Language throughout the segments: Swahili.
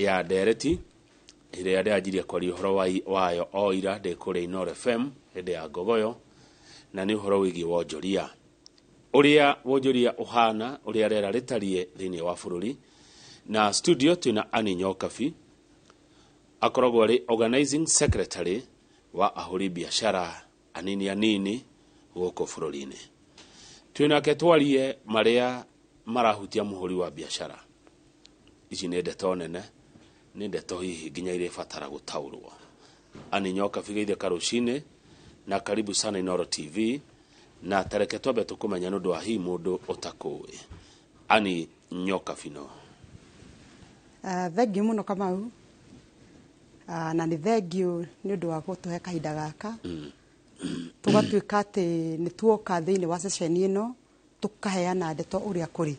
ya Ndereti ĩrĩa ndĩanjirie kwaria ũhoro wayo o ira ndĩ kũrĩa Inooro FM hĩndĩ ya Ngogoyo, na nĩ ũhoro wĩgiĩ wonjoria ũrĩa wonjoria ũhana ũrĩa rĩera rĩtariĩ thĩinĩ wa bũrũri. Na studio twĩna Annie Nyokabi akoragwo arĩ organizing secretary wa ahũri biashara anini gũkũ bũrũri-inĩ. Twĩnake twarie marĩa marahutia mũhũri wa biashara. Ici nĩ ndeto nene, nĩ ndeto hihi nginya irĩ batara gũtaũrwo. Annie Nyokabi geithia karucinĩ na karibu sana Inooro TV, na tareke twambe tũkũmenya nĩ ũndũ wa hihi mũndũ ũtakũĩ. Annie Nyokabi no. Thengiũ mũno Kamau. Na nĩ thengiũ nĩ ũndũ wa gũtũhe kahinda gaka. Tũgatuĩka atĩ nĩ tuoka thĩinĩ wa ceceni ĩno tũkaheana ndeto ũrĩa kũrĩ.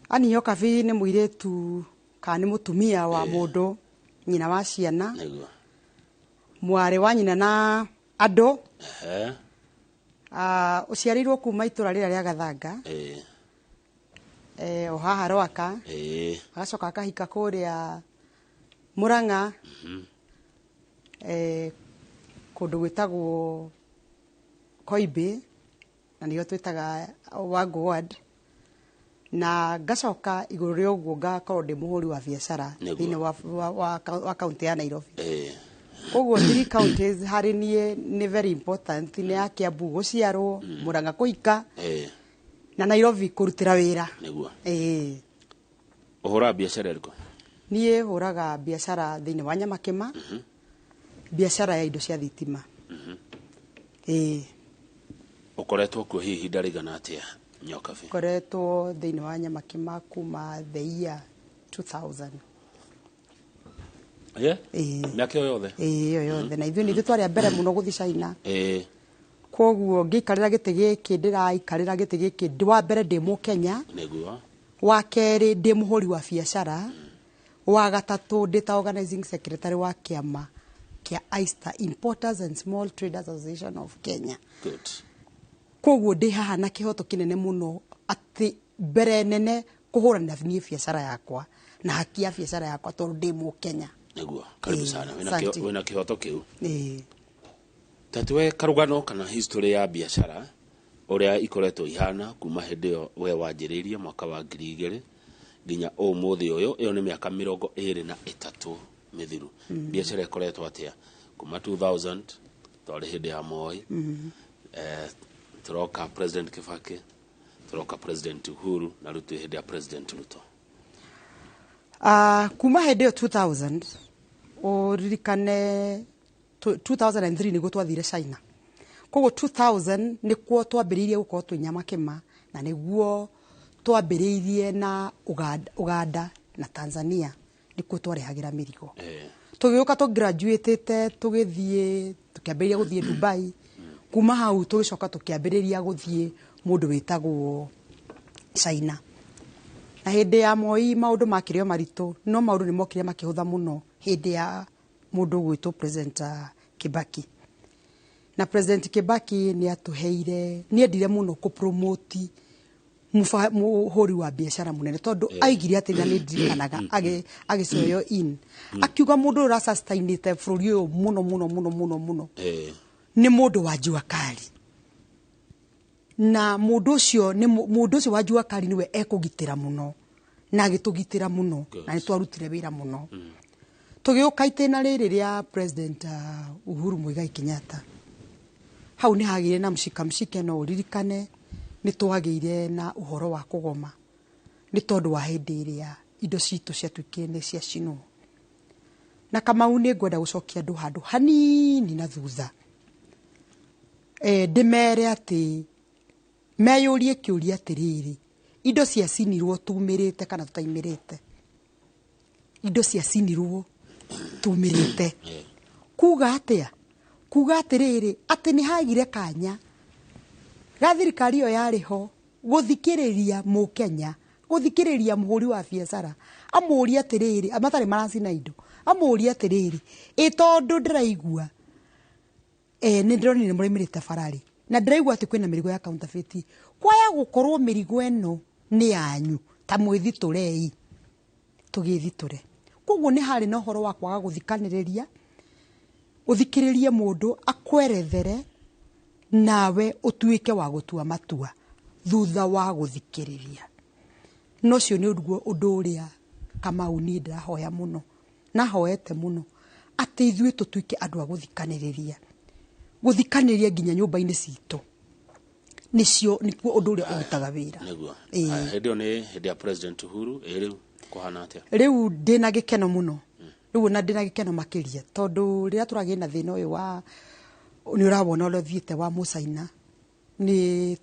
Annie Nyokabi nĩ mũirĩtu kana nĩ mũtumia wa mũndũ, nyina wa ciana, mwarĩ wa nyina na andũ. Ũciarĩirwo kuma itũra rĩrĩa rĩa Gathanga, o haha Rwaka, agacoka akahika kũrĩa Murang'a, kũndũ gwĩtagwo Koimbĩ, na nĩyo twĩtaga Wangũ ward, na ngacoka igũrũ rĩa ũguo ngakorwo ndĩ mũhũri wa biacara thĩinĩ wa kaunti ya Nairobi. Koguo 3 counties harĩ niĩ nĩ very important, nĩ ya Kiambu gũciarwo, Murang'a kũhika, na Nairobi kũrutĩra wĩra. Ũhũra biacara ĩrĩkũ? Niĩ hũraga biacara thĩinĩ wa Nyamakema, biacara ya indo cia thitima. Ũkoretwo kuo hihi ihinda rĩigana atĩa Nyokabi? Ngoretwo thĩinĩ wa Nyamakema kuma the year 2000. Mĩaka ĩyo yothe? Ĩyo yothe, na ithuĩ twarĩ mbere mũno gũthiĩ China. Koguo ngĩikarĩra gĩtĩ gĩkĩ, ndĩraikarĩra gĩtĩ gĩkĩ, wa mbere ndĩ Mũkenya, wa kerĩ ndĩ mũhũri wa biacara, wa gatatũ ndĩ ta organizing secretary wa kĩama kĩa AISTA, Importers and Small Traders Association of Kenya. Koguo ndĩ haha na kĩhoto kĩnene mũno atĩ mbere nene kũhũranĩra niĩ biacara yakwa na haki ya biacara yakwa tondũ ndĩ Mũkenya. Nĩguo, karibu sana, wĩna kĩhoto kĩu. Tatuwe karũgano kana history ya biacara ũrĩa ikoretwo ihana kuma hĩndĩ ĩyo we wanjĩrĩirie mwaka wa 2000 nginya ũmũthĩ ũyũ. Ĩyo nĩ mĩaka 23 mĩthiru. Biacara ĩkoretwo atĩa kuma 2000 twarĩ hĩndĩ ya Moi, turoka President Kibaki, turoka President Uhuru, na rĩu twĩ hĩndĩ ya President Ruto. Kuma hĩndĩ ĩyo 2000 ũririkane 2003 nĩguo twathire China. Koguo 2000 nĩkuo twambĩrĩirie gũkorwo twĩ Nyamakema, na nĩguo twambĩrĩirie na Uganda na Tanzania, nĩkuo twarehagĩra mĩrigo. Tũgĩũka tũgraduatĩte tũgĩthiĩ tũkĩambĩrĩria gũthiĩ Dubai. Kuma hau tũgĩcoka tũkĩambĩrĩria gũthiĩ mũndũ wĩtagwo China. Na hĩndĩ ya Moi maũndũ makĩrĩ o maritũ, no maũndũ nĩ mokire makĩhũtha mũno hĩndĩ ya mũndũ gwĩtwo President Kibaki. Na President Kibaki nĩ atũheire, nĩ endire mũno kũpromote mũhũri wa biacara mũnene, tondũ aigire atĩ na nĩ ndirikanaga agĩcoyo in, akiuga mũndũ ũrĩa sustainĩte bũrũri ũyũ mũno nĩ mũndũ wa Jua Kali. Na mũndũ ũcio wa Jua Kali nĩwe ekũgitĩra mũno na agĩtũgitĩra mũno, na nĩ twarutire wĩra mũno. Tũgĩũka itĩna rĩrĩ rĩa President Uhuru Muigai Kenyatta, hau nĩ hagĩire na mshike no ũririkane nĩ twagĩire na ũhoro wa kũgoma nĩ tondũ wa hĩndĩ ĩrĩa indo citũ ciatuĩkire nĩ ciacinwo. Na Kamau nĩ ngwenda gũcokia andũ handũ hanini na thutha, ndĩmere atĩ meyũrie kĩũria atĩrĩrĩ, indo ciacinirwo tumĩrĩte kana tutaimĩrĩte? Indo ciacinirwo tumĩrĩte. Kuga atĩa? Kuga atĩrĩrĩ, atĩ nĩ hagire kanya ga thirikari ĩyo yarĩ ho gũthikĩrĩria Mũkenya, gũthikĩrĩria mũhũri wa biacara, amũria atĩrĩrĩ, matarĩ maracina indo, amũria atĩrĩrĩ, tondũ ndĩraigua nĩ ndĩronire mũrĩmĩrĩte bararĩ na ndĩraigua atĩ kwĩna mĩrigo ya counterfeit, kwaya gũkorwo mĩrigo ĩno nĩ yanyu, ta mwĩthitũrei. Tũgĩthitũre. koguo nĩ harĩ na ũhoro wa kwaga gũthikanĩrĩria ũthikĩrĩrie mũndũ akwerethere nawe ũtuĩke wa gũtua matua thutha wa gũthikĩrĩria. No cio nĩ ũndũ ũrĩa Kamau niĩ ndĩrahoya mũno na hoete mũno atĩ ithuĩ tũtuĩke andũ a gũthikanĩrĩria nginya nyũmba-inĩ citũ. Nĩkuo ũndũ ũrĩa ũrutaga wĩra. Nĩguo. Hĩndĩ ĩyo nĩ hĩndĩ ya President Uhuru rĩu kũhana atĩa? Rĩu ndĩna gĩkeno mũno. Rĩu na ndĩna gĩkeno makĩria tondũ rĩrĩa tũragĩa na thĩna ũyũ wa nĩ ũrabona ũrĩa ũthiĩte wa Mũcaina nĩ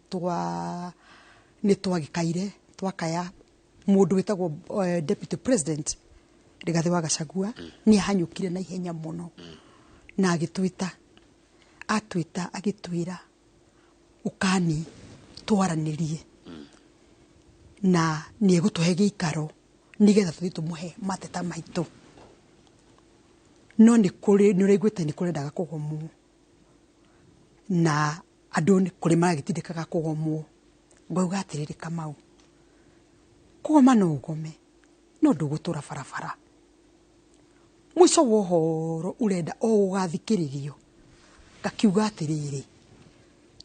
twagĩkaire twakaya mũndũ wĩtagwo Deputy President Rigathi wa Gachagua nĩ ahanyũkire na ihenya mũno na agĩtwĩta agĩtwĩra ukani twaranĩrie na nĩ egũtũhe gĩikaro nĩgetha tũthiĩ tũmũhe mateta maitũ. No nĩ ũraiguĩte nĩ kũrendaga kũgomwo na andũ kũrĩ maragĩtindĩkaga kũgomwo. Ngauga atĩrĩrĩ Kamau, kũgoma no ũgome no ndũgũtũra barabara. Mũico wa ũhoro ũrenda o ũgathikĩrĩrio. Ngakiuga atĩrĩrĩ,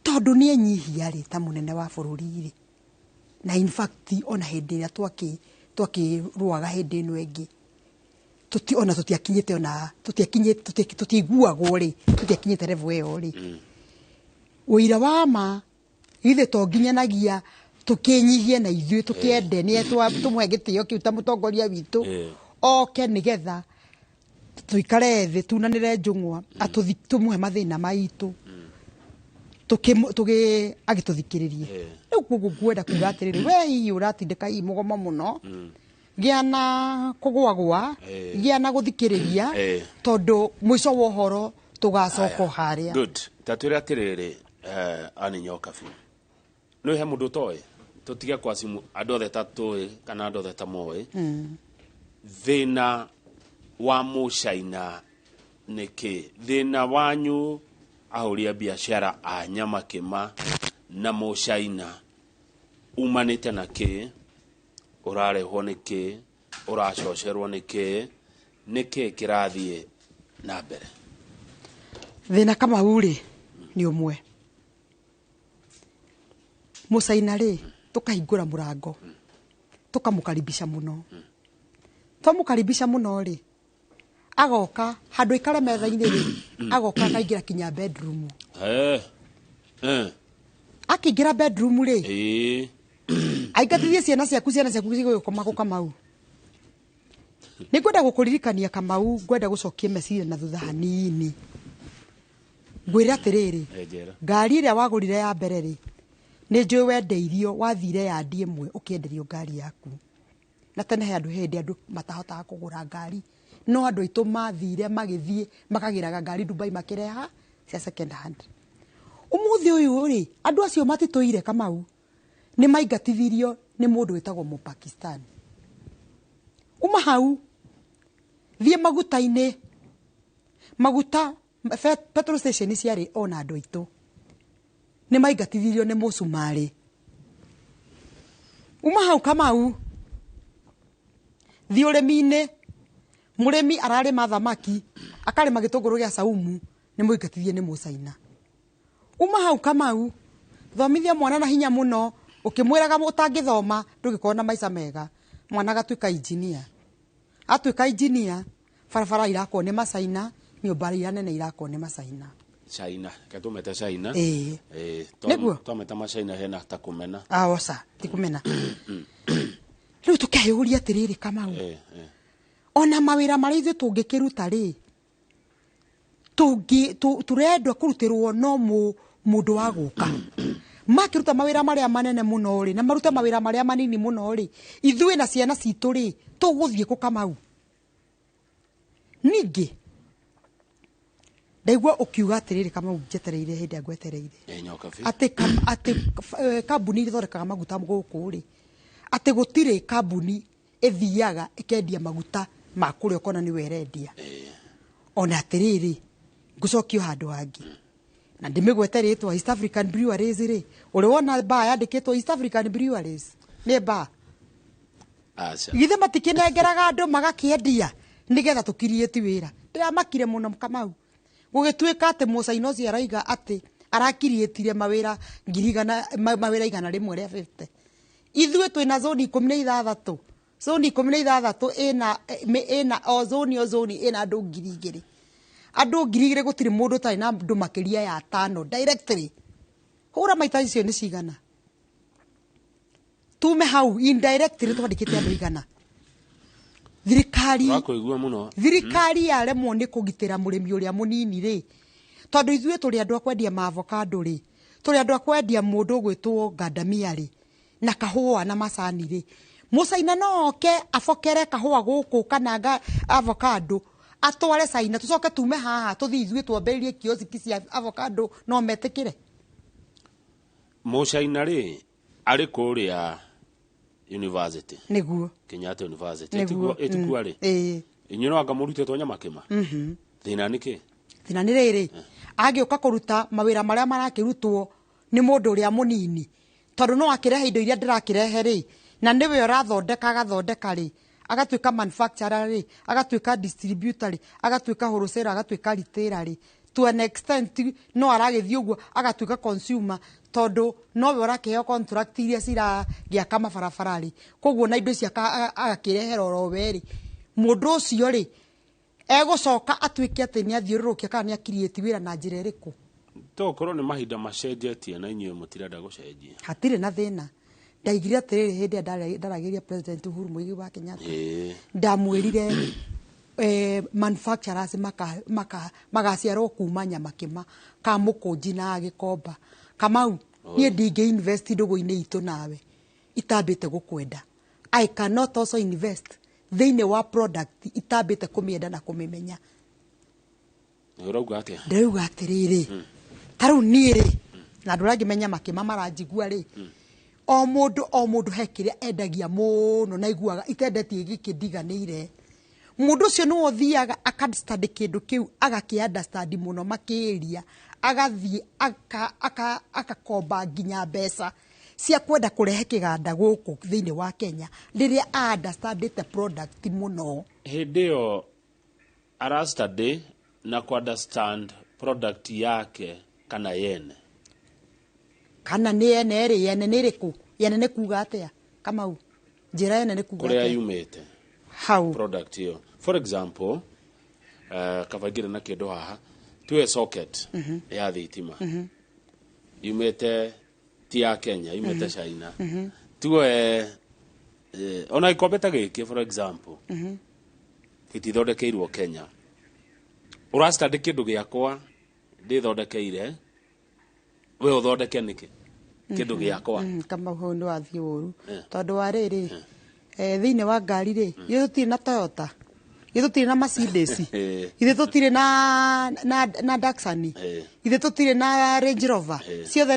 tondũ nĩ enyihia rĩ ta mũnene wa bũrũri rĩ, na in fact ona hĩndĩ ĩrĩa twakĩrũaga hĩndĩ ĩno ĩngĩ ona tũtiakinyĩte ona tũtiiguagwo rĩ, tũtiakinyĩte level ĩyo rĩ. Ũira wa ma ithe to nginyanagia tũkĩnyihie na ithuĩ tũkĩende nĩ tũmũhe gĩtĩo kĩu ta mũtongoria witũ oke nĩgetha tũikare thĩ tunanĩre njũng'wa tũmũhe mathĩna maitũ agĩtũthikĩrĩrie. Rĩu koguo ngwenda kuuga atĩrĩrĩ, we hihi ũratindĩka hihi mũgomo mũno, gĩa na kũgwagwa, gĩa na gũthikĩrĩria tondũ mũico wa ũhoro tũgacoka harĩa. Good. Tatwĩra atĩrĩrĩ Anne Nyokabi, nĩ he mũndũ ũtoĩ tũtige kwa simu andũ othe ta tũĩ kana andũ othe ta moĩ thĩna wa Mũcaina nĩkĩ? Thĩna wanyu ahũri a biashara a nyama kĩma na Mũcaina umanĩte na kĩ? Ũrarehwo nĩkĩ? Ũracocerwo nĩkĩ? Nĩkĩ kĩrathiĩ na mbere? Thĩna Kamau rĩ nĩ ũmwe. Mũcaina rĩ tukahingũra mũrango tukamũkaribisha mũno. Twamũkaribisha mũno rĩ agoka handũ ikare metha-inĩ rĩ agoka akaingĩra kinya bedroom. Akĩingĩra bedroom rĩ aingatithie ciana ciaku cigũkoma Kamau. Nĩ ngwenda gũkũririkania Kamau, ngwenda gũcokia meciria na thutha hanini. Ngwĩra atĩrĩrĩ, ngari ĩrĩa wagũrire ya mbere rĩ nĩ njũĩ wendeirio wathire ya ndiemwe ũkĩenderio ngari yaku. Na tene he andũ matahotaga kũgũra ngari, no andũ aitũ mathire magĩthiĩ makagĩraga ngari Dubai makĩreha cia second hand. Ũmũthĩ ũyũ rĩ andũ acio matitũire Kamau, nĩ maingatithirio nĩ mũndũ wĩtagwo Mũpakistan. Uma hau thiĩ maguta-inĩ, maguta petrol station ciarĩ ona andũ aitũ nĩ maingatithirio nĩ Mũcumarĩ. Uma hau Kamau thiĩ ũrĩmi-inĩ, mũrĩmi ararĩma thamaki akarĩma gĩtũngũrũ gĩa saumu nĩ mũingatithie nĩ Mũcaina. Uma hau Kamau thomithia mwana na hinya mũno ũkĩmwĩraga ũtangĩthoma ndũgĩkorwo na maica mega, mwana gatuĩka engineer. Atuĩka engineer barabara irakwo nĩ Macaina, nyũmba iria nene irakwo nĩ Macaina. China, katumeta China. Nĩguo twameta Macaina hena ta kũmena. Oca ti kũmena. Rĩu tũkĩyũria atĩrĩrĩ Kamau, ona mawĩra marĩa ithuĩ tũngĩkĩruta rĩ tũrendwa kũrutĩrwo no mũndũ wa gũka makĩruta mawĩra marĩa manene mũno rĩ na maruta mawĩra marĩa manini mũno rĩ, ithuĩ na ciana citũ rĩ tũgũthiĩ kũ Kamau? Ningĩ ndaigua ũkiuga atĩrĩrĩ Kamau, njetereire hĩndĩ ya ngwetereire atĩ kambuni ithondekaga maguta gũkũ rĩ, atĩ gũtirĩ kambuni ĩthiaga ĩkendia maguta ma kũrĩa ũkona nĩ werendia. Ona atĩrĩrĩ ngũcokio handũ hangĩ na ndĩmĩgwete rĩtwa East African Breweries rĩ, ũrĩ wona bar yandĩkĩtwo East African Breweries nĩ bar? Githĩ matikĩnengeraga andũ magakĩendia nigetha tukirieti wira ndiramakire muno Kamau gugituika ati mucaina ucio araiga ati arakirietire mawira 150 ithue twina zoni 16 zoni 16 ina o zoni ina andu 2,000 andu 2,000 gutiri mundu tari na andu makiria ya 5 directly hura maita icio ni cigana tume hau indirectly twandikite andu igana thirikari yaremwo ni kugitira murimi uria munini ri tondu ithue turi andu akwendia avocado ri turi andu akwendia mundu gwitwo Gadamia ri na kahua na macani ri mucaina no oke afokere kahua guku kana avocado atware Caina tucoke tume haha tuthi ithue twambiririe kioski cia avocado no metikire mucaina ri ari kuria university niguo Kenyatta University etukua ri inyuno anga murute to nyamakima thina niki thina ni riri agioka kuruta mawira maria marakirutwo ni mundu uria munini tondu no akirehe indo iria ndirakirehe ri na niwe agathondeka ri agatuika manufacturer ri agatuika distributor ri agatuika wholesaler agatuika retailer ri to an extent no aragithii uguo agatuika consumer tondu no we urakiheo contract iria ciragiaka mabarabara ri koguo na indo cia agakirehera oro weri mundu ucio ri egucoka atuike ati ni athiururukia kana ni akirieti wira na njira iriku tokorwo ni mahinda macenjetie na inyuĩ mutirenda gucenjia hatire na thina ndaigire atiriri hindi ndaragiria President Uhuru Muigai wa Kenyatta ndamwirire manufacturers magaciarwo kuma Nyamakima ka Mukunji na Gikomba Kamau nie ndinge invest ndugu-ini itu nawe itambite gukwenda I cannot also invest thiini wa product itambite kumienda na kumimenya urauga atia ndauga atiriri taru niiri na ndurangimenya makima maranjigua ri o mundu hekire endagia muno na iguaga itendetie gikindiganire mundu ucio no othiaga akastudy kindu kiu agakiunderstand muno makiria agathie akakomba nginya mbeca cia kwenda kurehe kiganda guku thiini wa Kenya riria understand the product muno hindio arastudy na understand product yake kana yene kana ni yene ri yene ni riku yene ni kuga atia Kamau njira yene ni kuga kuria yumite how product yo for example kavagira na kindu haha tuwe socket ya thitima yumite ti ya Kenya yumite China tuwe ona ikombeta giki for example itithondekeirwo Kenya urastandi kindu giakwa ndithondekeire we uthondeke niki kindu giakwa kama hono athi uru tondu wa riri thiini wa ngari ri ithu tiri na Toyota ithu tiri na Mercedes ithu tutire na Datsun ithu tutire na Range Rover ciothe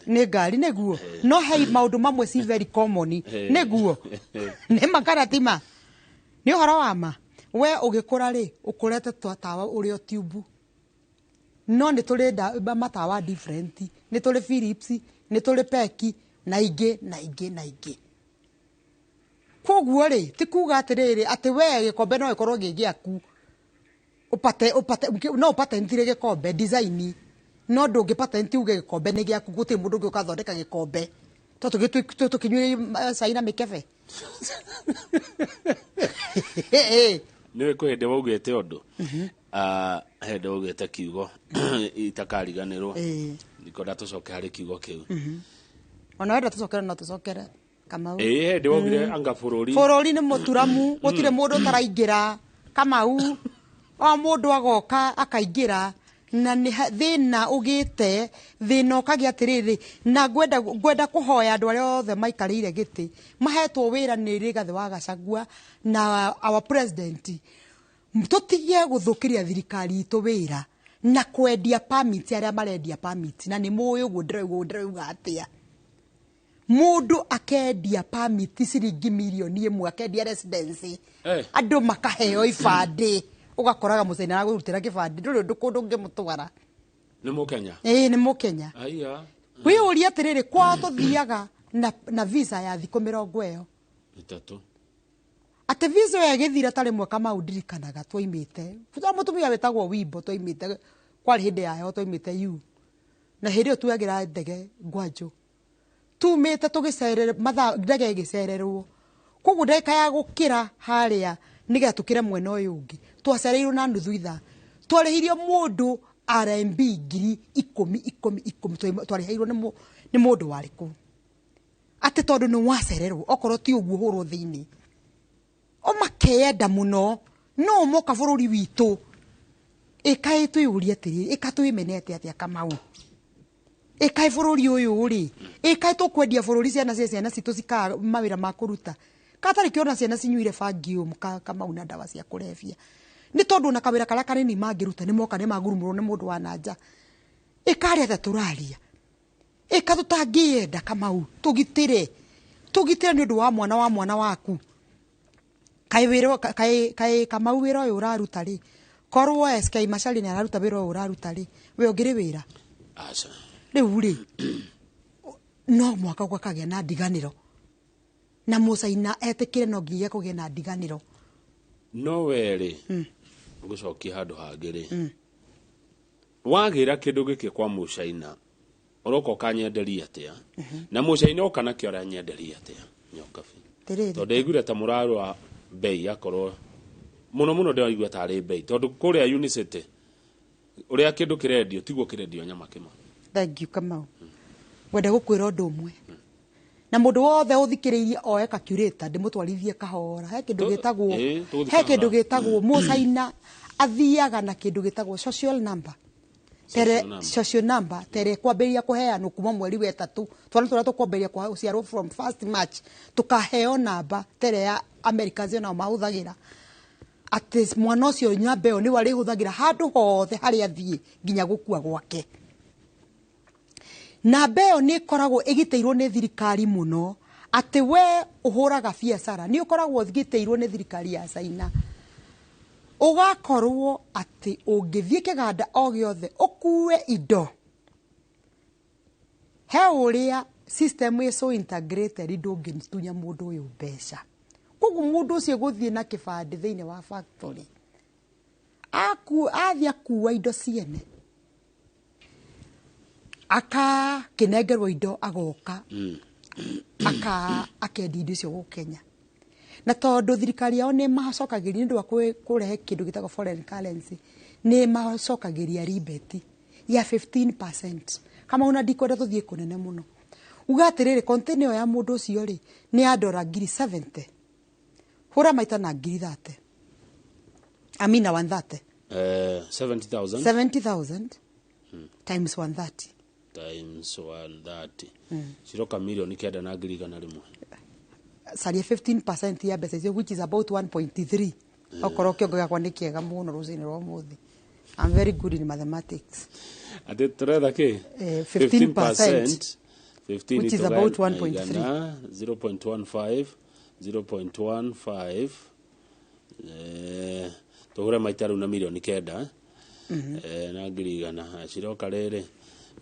ni ngari niguo no hei maundu mamwe si very common niguo ni makaratima ni uhoro wa ma we ugikura ri ukurete twatawa urio tube no ni turenda matawa different ni turi Philips ni turi Peki na ingi koguo ri tikuga atiriri ati we gikombe no ikorwo gigiaku upate no patentire gikombe design no ndungi patenti uge gikombe ni giaku guti mundu ngi ukathondeka gikombe to kinywe Caina mikebe niwe kwende waugete undu hende ugete kiugo itakariganirwo nikoda tucoke hari kiugo kiu ona wenda tucokere no tucokere Kamau hende waugire anga bururi ni muturamu gutire mundu taraingira Kamau o mundu agoka akaingira na ni thina ugite thina ukagia atiriri na gwenda kuhoya andu aria othe maikarire giti mahetwo wira ni Rigathi wa Gachagua na our president tutigie guthukiria thirikari itu wira na kwendia permit aria marendia permit na ni muyi uguo ndirauga atia mundu akendia permit ciringi milioni imwe akendia residence andu makaheo ibandi ugakoraga mucaina agurutira kibandi nduri undu kundu ngimutwara ni Mukenya ni Mukenya aiya wi uri atiriri kwa tuthiaga na visa ya thiku 30 itatu ate visa ya githira tare mwaka maundirikanaga twaimite futa mutumia wetagwo Wimbo twaimite kwari hindi yayo twaimite yu na hindi yo tuagira ndege Gwanjo tumite tugicerere matha ndege igicererwo koguo ndeka ya gukira haria niga tukire mwena uyu ungi twacereirwo na nuthu itha twarihirio mundu RMB 10 twarihiirwo ni mundu wariku ate tondu ni wacererwo okorwo ti uguo hurwo thiini o makeyenda muno no moka bururi witu ikai tuyuria atiri ikatuimenete atia Kamau ikai bururi uyu ri ikai tukwendia bururi ciana citu cika mawira ma kuruta katari kiona ciana cinyuire bangi Kamau na ndawa cia kurevia ni tondu na kawira kala kanini mangiruta ni moka ni magurumurwo ni mundu wa nanja ikari ata turaria ikatutangienda Kamau tugitire ni undu wa mwana waku kai Kamau wira uyu uraruta ri korwo SK Machari ni araruta wira uyu uraruta ri we ungiri wira aca riu ri no mwaka gwakagia na ndiganiro na Musaina etikire no nginya kugia na ndiganiro no weri gucokia handu hangiri wagira kindu giki kwa Musaina uroko kanyenderia atia na Musaina okana kiora nyenderia atia nyokabi tondu igure ta murarwa bei akorwo muno ndio tari bei tondu kuria Unicity uria kindu kirendio tiguo kirendio nyama kima thank you Kamau wenda gukwira undu umwe na mundu wothe uthikiriirie oe calculator ndimutwarithie kahora he kindu gitagwo Musaina athiaga na kindu gitagwo social number social number tere kwambiria kuheanwo kuma mweri wa 3 twana tukwambiria kwa uciarwo from 1st March tukaheo namba tere ya America zio na mahuthagira ati mwana ucio nyambeo ni wari huthagira handu hothe hari athie nginya gukua gwake na beo ni koragwo igiteirwo ni thirikari muno ati we uhuraga biacara ni ukoragwo thigiteirwo ni thirikari ya China ugakorwo ati ungithie kiganda o giothe ukue indo he uria system is so integrated ndungitunya mundu uyu mbeca koguo mundu ucio guthie na kibande thiine wa factory athia kuwa indo ciene aka kinengerwo indo agoka akendi indo icio gukenya na tondu thirikari yao ni macokagiria ndu kurehe kindu gitagwo foreign currency ni macokagiria ribeti ya 15% kama una ndikwenda tuthie kunene muno ugatirire container ya mundu ucio ri ni ya $70 hura maita na $30 amina 130 70,000 times 130 times 130 ciroka milioni kenda na ngirigana rimwe saria 15% ya mbeca icio which is about 1.3 okorwo kiongo gakwa ni kiega muno rucini rwa muthi I'm very good in mathematics ati tureda ki 15% which is about 1.3 0.15 tuhura maitaru na milioni kenda na ngirigana ciroka riri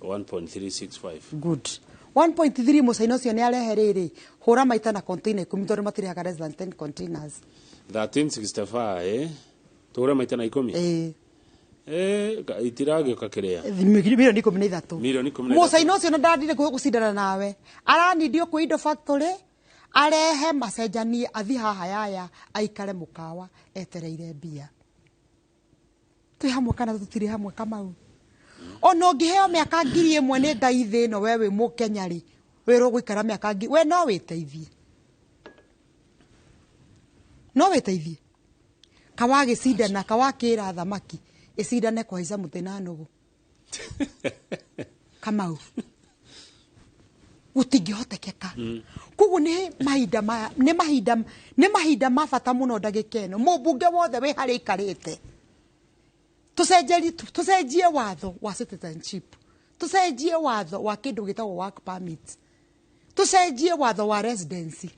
1.365 good 1.3 Musaina ucio ni arehe riri hura maita na container 10 tondu matirihaga less than 10 containers 1365 tuhura maita na 10 itiragioka kiria milioni 13 milioni 13 Musaina ucio na ndandire gucindana nawe aranidio ku indo factory arehe macenjanie athi haha yaya aikare mukawa etereire mbia twi hamwe kana tutiri hamwe Kamau ono ngiheo miaka 1,000 ni ndaithi no wewe Mukenya ri wiro guikara miaka 1,000 we no witeithie kawage cindana kawakira thamaki icindane kwa hica mutina nugu Kamau utingihotekeka kugu ni mahinda mabata muno ndagikeno mubunge wothe we hari ikarite tucenjie watho wa citizenship tucenjie watho wa kindu gitagwo work permit tucenjie watho wa residency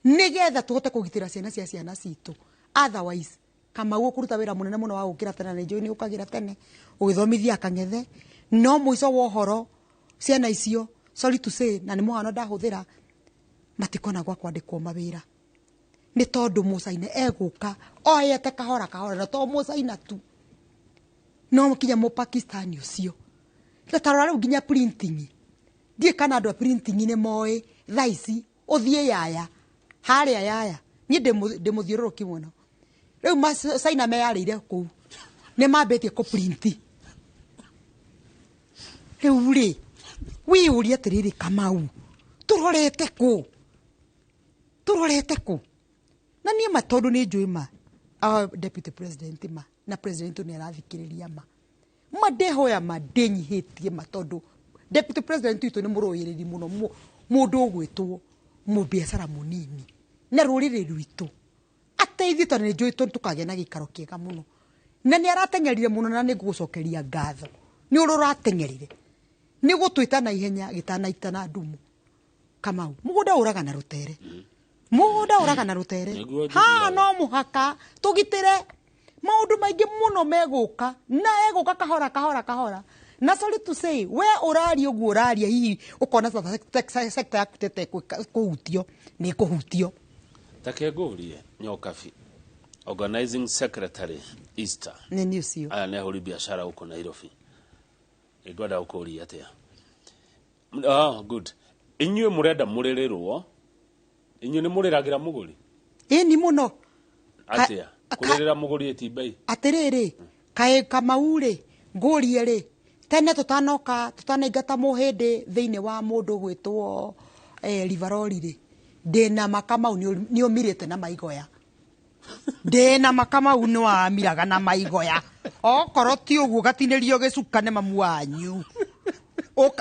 nigetha tuhote kugitira ciana citu otherwise Kamau ukuruta wira munene muno wa gukira tene na njoi ni ukagira tene ugithomithia kangethe no muico wa horo ciana icio sorry to say na ni muhano ndahuthira matikona gwa kwandikwo mawira nĩ tondũ mũcaina egũka oyete kahora kahora na to mũcaina tu no kinya Mũpakistani ũcio tarora rĩu nginya printing ndiĩ kana andũ a printing nĩ moĩ thaa ici ũthiĩ yaya harĩa yaya niĩ ndĩmũthiũrũrũki mũno rĩu macaina meyarĩire kũu nĩ mambĩtie kũ print rĩu rĩ wĩyũrie atĩrĩrĩ Kamau tũrorete kũ na niĩ ma tondũ nĩ njũĩ ma deputy president ma na president nĩ arathikĩrĩria ma ndĩhoya ma ndĩnyihĩtie ma tondũ deputy president witũ nĩ mũrũĩrĩri mũno mũndũ ũgwĩtwo mũbiacara mũnini na rũrĩrĩ rwitũ ateithie tondũ nĩ njũĩ tũkagĩa na gĩikaro kĩega mũno na nĩ arateng'erire mũno na nĩ ngũgũcokeria ngatho nĩ ũrateng'erire nĩ gũtwĩta na ihenya gĩtanaita na ndumu Kamau mũgũnda ũraga na rũtere ha no mũhaka tũgitĩre maũndũ maingĩ mũno megũka na egũka kahora na sorry to say we ũraria ũguo ũraria hihi ũkona sector yaku tete kũhutio nĩ kũhutio take ngũrie Nyokabi organizing secretary Easter nĩ ũcio aya nĩ ahũri biacara huko Nairobi ngwenda gũkũria atĩa good inyuĩ mũrenda mũrĩrĩrwo inyuĩ nĩ mũrĩragĩra mũgũri ni mũno atĩa kũrĩrĩra mũgũri eti bei atĩrĩrĩ kaĩ Kamau rĩ ngũrie rĩ tene tutanaingata mũhĩndĩ thĩinĩ wa mũndũ gwĩtwo Livaroli rĩ ndĩna Makamau nĩ ũmirĩte na maigoya ndĩna Makamau nĩ wamiraga na maigoya okorwo ti ũguo gatinĩrio gĩcuka nĩ mamu wanyu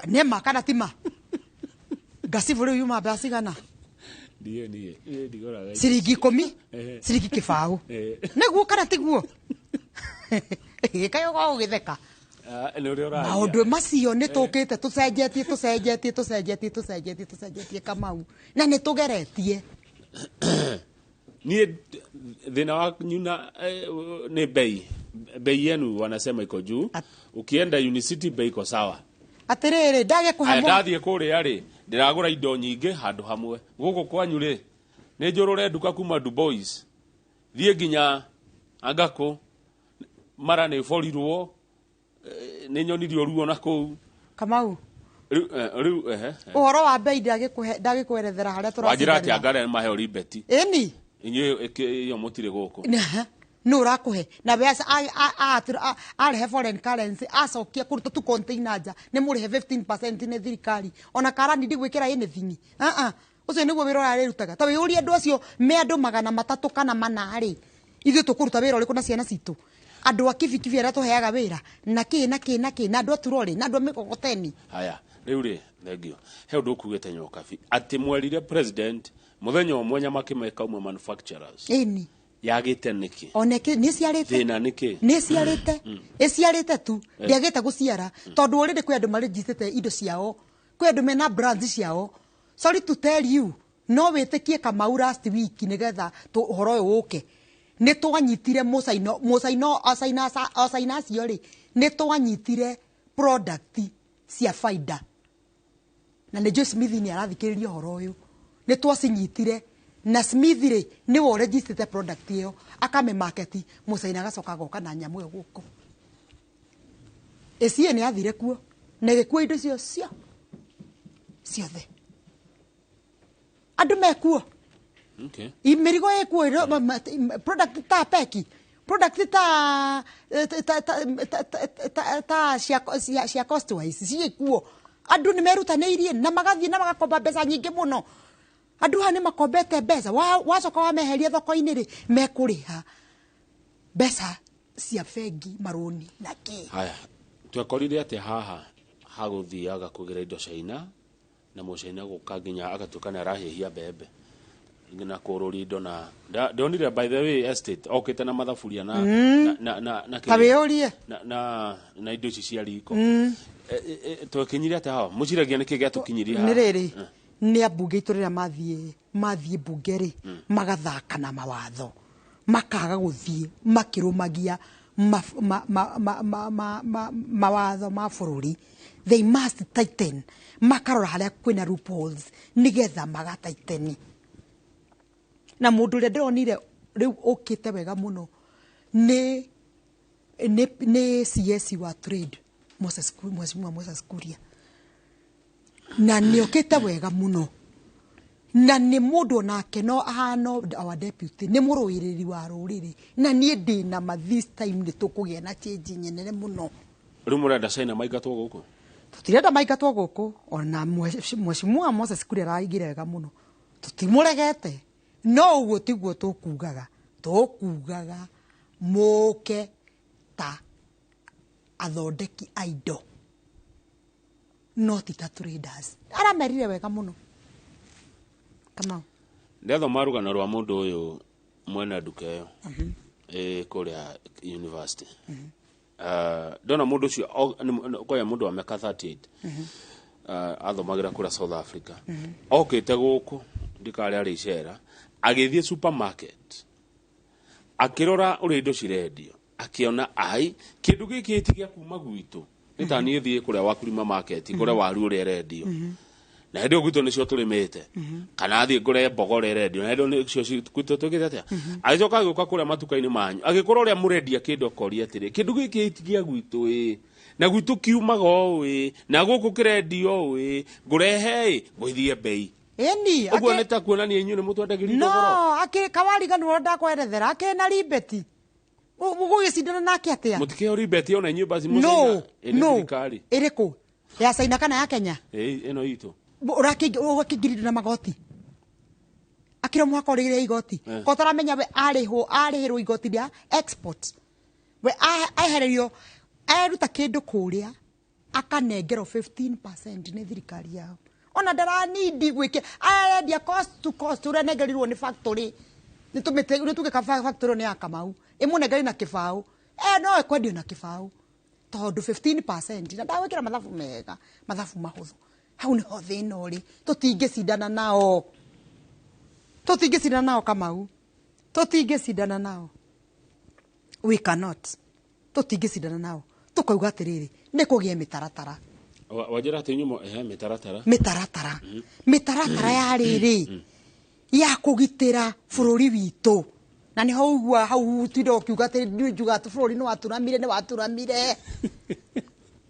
nĩ ma kana ti ma ngacibũ rĩu yuma mbeca cigana ciringi 10 ciringi kĩbaũ nĩguo kana tiguo gĩkayo gwa gũgĩtheka maũndũ macio nĩ tũkĩte tũcenjetie Kamau na nĩ tũgeretie niĩ thĩna wanyu na nĩ bei yenu wanasema iko juu ukienda Unicity bei iko sawa atĩrĩrĩ ndathiĩ kũrĩa rĩ ndĩragũra indo nyingĩ handũ hamwe gũkũ kwanyu rĩ nĩ njũrũre nduka kuma Dubois thiĩ nginya Angako mara nĩ borirwo nĩ nyonirio ruo na kũu Kamau rĩu ũhoro wa bei ndagĩkwerethera harĩa tũrathie wanjĩra atĩ Angare nĩ maheo ribeti ĩni inyuĩ iyo mũtirĩ gũkũ nĩ ũrakũhe na mbeca arehe foreign currency acokia kũruta tu container nja nĩ mũrĩhe 15% nĩ thirikari ona karani ndigwĩkĩra anything ũcio nĩguo wĩra ũrarĩrutaga ta wĩyũrie andũ acio me andũ 300 kana 4 rĩ ithuĩ tũkũruta wĩra ũrĩkũ na ciana citũ andũ a kibikibi arĩa tũheaga wĩra na kĩ na andũ a turori na andũ a mĩkokoteni haya rĩu rĩ thengio he ũndũ ũkugĩte Nyokabi atĩ mwerire president mũthenya ũmwe nyama kĩmeka umwe manufacturers ĩni yagĩte nĩkĩ oneke nĩ ciarĩte thĩna nĩkĩ nĩ ciarĩte ĩciarĩte tu ndĩagĩte gũciara tondũ ũrĩrĩ kwĩ andũ marĩjitĩte indo ciao kwĩ andũ mena brands ciao sorry to tell you no wĩtĩkie Kamau last week nĩgetha ũhoro ũyũ ũke nĩ twanyitire mũcaina acio rĩ nĩ twanyitire product cia faida na nĩ Smith nĩ arathikĩrĩria ũhoro ũyũ nĩ twacinyitire na Smith rĩ nĩ wo register product ĩyo akame market mũcaina agacoka goka na nyamũ ĩyo gũkũ ĩcie nĩ athire kuo na gĩkuo indo icio ciothe andũ mekuo imĩrigo ĩkuo product ta peki product ta cia cost wise ciĩkuo andũ nĩ merutanĩirie na magathiĩ na magakomba mbeca nyingĩ mũno andũ ha nĩ makombete mbeca wacoka wameheria thoko-inĩ rĩ mekũrĩha mbeca cia bengi marũni na kĩ haya twekorire atĩ haha hagũthiaga kũgĩra indo China na mũcaina gũka nginya agatuĩka nĩ arahĩhia mbembe na kũrũria indo na ndonire by the way estate okĩte na mathaburia na kawĩũrie na indo ici cia riko twekinyire atĩ haha mũciragia nĩkĩ gĩatũkinyirie haha nĩ rĩrĩ nĩ ambunge itũ rĩrĩa mathiĩ mbunge rĩ magathaka na mawatho makaga gũthiĩ makĩrũmagia mawatho ma bũrũri they must tighten makarora harĩa kwĩna loopholes nĩgetha magatighten na mundu uria ndironire riu ukite wega muno ni CS wa trade Mheshimiwa Moses Kuria, na ni ukite wega muno, na ni mundu nake no ahano our deputy ni muruiriri wa ruriri, na nie ndina ma this time ni tukugia na change nyenene muno. Riu murenda China maingatwo guku? Tutirenda maingatwo guku, ona Mheshimiwa Moses Kuria araigire wega muno, tutimuregete, no uguo tiguo tukugaga muke ta athondeki aido, no ti ta traders. Aramerire wega muno kama ndetho marugano rwa mundu uyu mwena nduka iyo kuria university. Ndona mundu ucio koya mundu wa meka 38 athomagira kura South Africa, okite guku ndikari ari icera, agithie supermarket akirora uri indo cirendio, akiona ai kindu giki tigia kuma gwitu nitani thie kuria wakulima market kuria waru uri rendio, na ndio gwitu nicio turimite, kana thie ngure mbogore rendio, na ndio nicio gwitu tukite atia. Agicoka agiuka kuria matuka-ini manyu agikora uria murendia kindu akoria atiri kindu giki tigia gwitu na gwitu kiumaga na guku kirendio ngurehe gwithie bei. Eni uguo nita kuonania inyu ni mutwendagiri thogoro. No kawariga nuro ndakwerethera akena ribeti mugugicindana nake atia mutikeo ribeti ona inyu basi mucina no iriku ya China kana ya Kenya eno itu urakingirira na magoti akira mwaka urigire igoti ko taramenya we arihirwo igoti dia export we ahererio aruta kindu kuria akanengerwo 15% ni thirikari yao, ona ndaranidi gwike arendia cost to cost urenengerirwo ni factory nitugika factory ni ya Kamau imunengeri na kibao no ekwendio na kibao tondu 15%, na ndawikira mathabu mega mathabu mahuthu hau ni ho thina uri tutingicindana nao Kamau tutingicindana nao, we cannot tutingicindana nao, tukauga atiriri ni kugie mitaratara wajira tinyumo mitaratara ya riri ya kugitira bururi witu, na ni hau tindo kiuga ati njuga ati bururi ni waturamire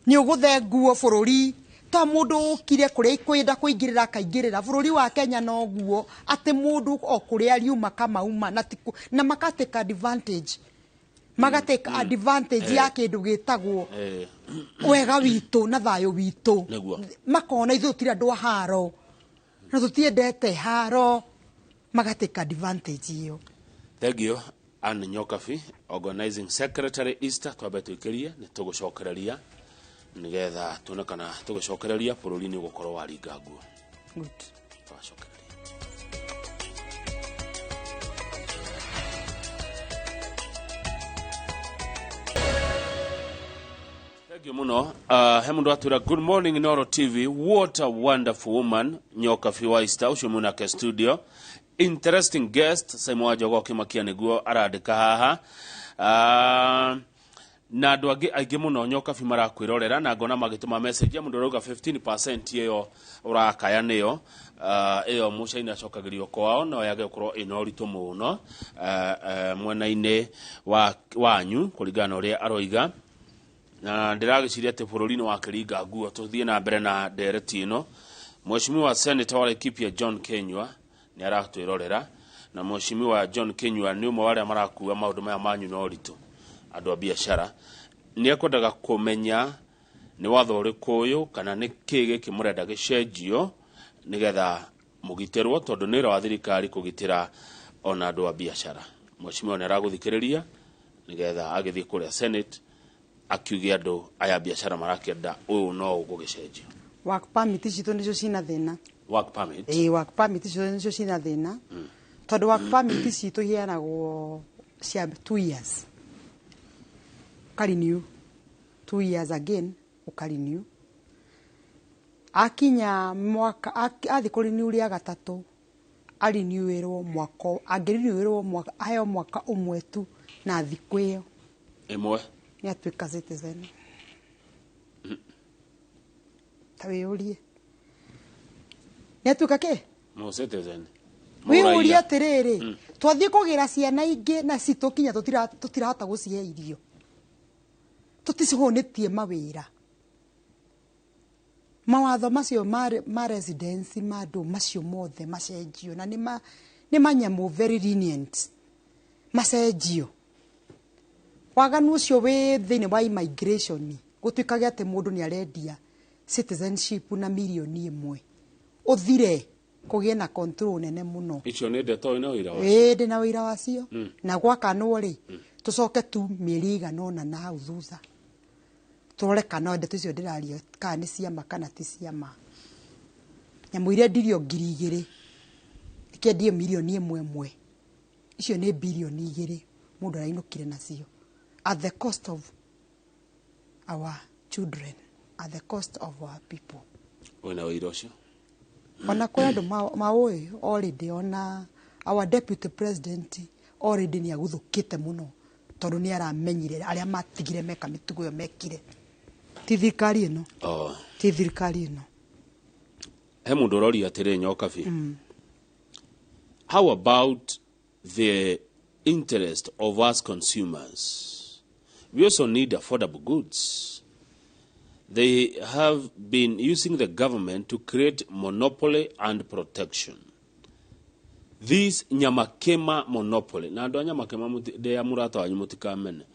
ni uguthe nguo bururi ta mundu ukire kuria ikwenda kuingirira akaingirira bururi wa Kenya no guo ati mundu okuria ariuma kamauma na makateka advantage ya kindu gitagwo wega witu na thayo witu, makona ithu tira andu haro na tutiendete haro, magateka advantage iyo. Thank you Anne Nyokabi, organizing secretary Easter. Twabe tuikirie ni tugucokereria nigetha tunakana tugucokereria bururi ni gukorwo waringa nguo. Good. Twacokereria. Thank you muno. Hemundu atura good morning Noro TV. What a wonderful woman Nyokabi wa Easter ucio muna ke studio. Interesting guest Saimwa Jogo kimakia niguo arandika haha. Na andu aingi muno Nyokabi marakwirorera na ngona magituma message ya mundu roga 15% iyo urakaya niyo iyo mucaina acokagirio kwao no yage gukorwo ino ritu muno mwena-ini wanyu kuringana uria aroiga, na ndiragiciria ati bururi-ini wa Kiringa nguo tuthie na mbere na ndereti ino. Mheshimiwa Senator wa Laikipia John Kenywa ni aratwirorera, na Mheshimiwa John Kenywa ni umwe wale marakuwa maundu maya manyu no ritu andu a biashara. Ni akwendaga kumenya ni watho uriku uyu kana ni kigi kimurenda gicenjio nigetha mugitirwo tondu ni ra wa thirikari kugitira ona andu a biashara. Mheshimiwa ni araguthikiriria nigetha agithie kuria Senate akiugia andu aya biashara marakenda uyu no ugugicenjio. Work permit citu nicio cina thina. Work permit? Work permit citu nicio cina thina. Tondu work permit citu hianagwo cia 2 years. Renew 2 years again ukarenew. Akinya mwaka athi kurenew ria gatatu arenewirwo mwaka angirenewirwo mwaka ayo mwaka umwe tu na thiku iyo imwe ni atuika citizen. Tawe urie ni atuika ke no citizen Wiuri atiriri twathie kugira ciana ingi na citukinya tutirahota gucie irio tuticihonetie mawira mawatho macio ma residency mandu macio mothe macenjio na ni manyamu very lenient macenjio waganu ucio wi thini wa immigration gutuikage ati mundu ni arendia citizenship na milioni 1 uthire kugie na control nene muno icio ni ndeto ina wira wa ndina wira wacio na gwakanwo ri tucoke tu mieri iganona na hau thutha tore kana ndeto icio ndiraria kana ni ciama kana ti ciama nyamu iria ndirio 2,000 ikendio milioni 1 icio ni bilioni 2 mundu arainukire nacio at the cost of our children, at the cost of our people. Wena wira ucio Ona kwa andu maoi already ona our deputy president already ni aguthukite muno tondu ni aramenyire aria matigire meka mitugo yo mekire ti thirikari ino ti thirikari ino he mundu urori atire nyoka fi how about the interest of us consumers? We also need affordable goods. They have been using the government to create monopoly and protection. This Nyamakema monopoly, na ndo Nyamakema de ya murata wanyu mutikamene.